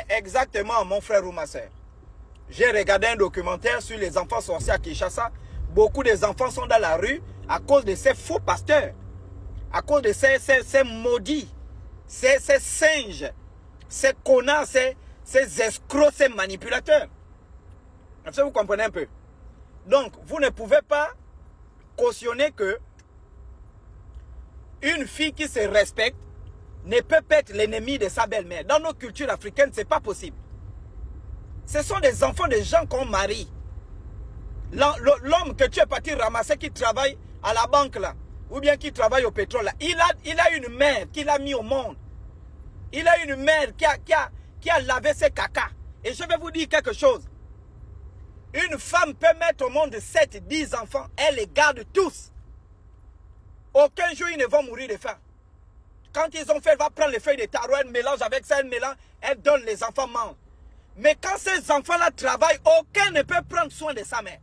Exactement, mon frère ou ma soeur. J'ai regardé un documentaire sur les enfants sorciers à Kinshasa. Beaucoup des enfants sont dans la rue à cause de ces faux pasteurs. À cause de ces maudits, ces singes, ces connards, ces escrocs, ces manipulateurs. Est-ce que vous comprenez un peu? Donc, vous ne pouvez pas cautionner que une fille qui se respecte ne peut pas être l'ennemi de sa belle-mère. Dans nos cultures africaines, ce n'est pas possible. Ce sont des enfants de gens qu'on marie. L'homme que tu es parti ramasser qui travaille à la banque là, ou bien qui travaille au pétrole là, il a une mère qu'il a mis au monde. Il a une mère qui a lavé ses caca. Et je vais vous dire quelque chose. Une femme peut mettre au monde 7, 10 enfants. Elle les garde tous. Aucun jour ils ne vont mourir de faim. Quand ils ont fait, elle va prendre les feuilles de taro, elle mélange avec ça, elle mélange, elle donne, les enfants mangent. Mais quand ces enfants-là travaillent, aucun ne peut prendre soin de sa mère.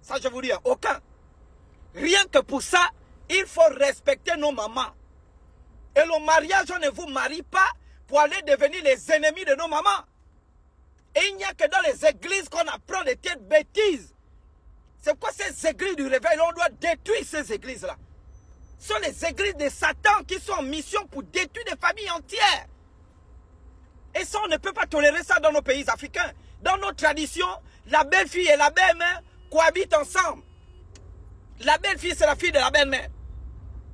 Ça, je vous dis, aucun. Rien que pour ça, il faut respecter nos mamans. Et le mariage, on ne vous marie pas pour aller devenir les ennemis de nos mamans. Et il n'y a que dans les églises qu'on apprend des telles bêtises. C'est quoi ces églises du réveil? On doit détruire ces églises-là. Ce sont les églises de Satan qui sont en mission pour détruire des familles entières. Et ça, on ne peut pas tolérer ça dans nos pays africains. Dans nos traditions, la belle-fille et la belle-mère cohabitent ensemble. La belle-fille, c'est la fille de la belle-mère.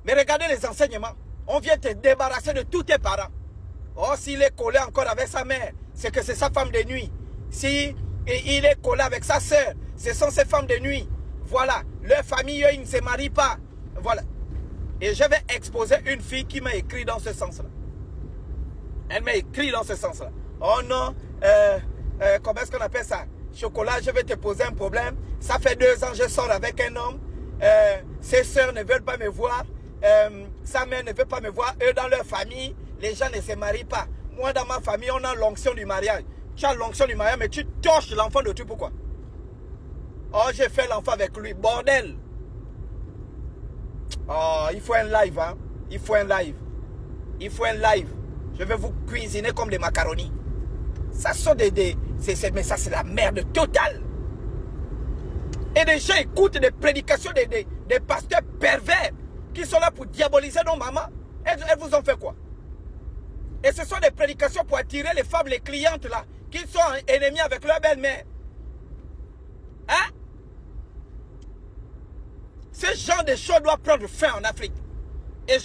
Mais regardez les enseignements. On vient te débarrasser de tous tes parents. Oh, s'il est collé encore avec sa mère, c'est que c'est sa femme de nuit. Si il est collé avec sa sœur, ce sont ses femmes de nuit. Voilà. Leur famille, ils ne se marient pas. Voilà. Et je vais exposer une fille qui m'a écrit dans ce sens-là. Elle m'a écrit dans ce sens-là. Oh non, comment est-ce qu'on appelle ça? Chocolat, je vais te poser un problème. Ça fait 2 ans que je sors avec un homme. Ses sœurs ne veulent pas me voir. Sa mère ne veut pas me voir. Eux, dans leur famille, les gens ne se marient pas. Moi, dans ma famille, on a l'onction du mariage. Tu as l'onction du mariage, mais tu torches l'enfant de tout. Pourquoi? Oh, j'ai fait l'enfant avec lui. Bordel! Oh, il faut un live, hein? Il faut un live. Il faut un live. Je vais vous cuisiner comme des macaronis. Ça sort mais ça, c'est la merde totale. Et les gens écoutent des prédications des pasteurs pervers qui sont là pour diaboliser nos mamans. Elles vous ont fait quoi? Et ce sont des prédications pour attirer les femmes, les clientes là, qui sont ennemies avec leur belle-mère. Hein? Ce genre de choses doit prendre fin en Afrique. Et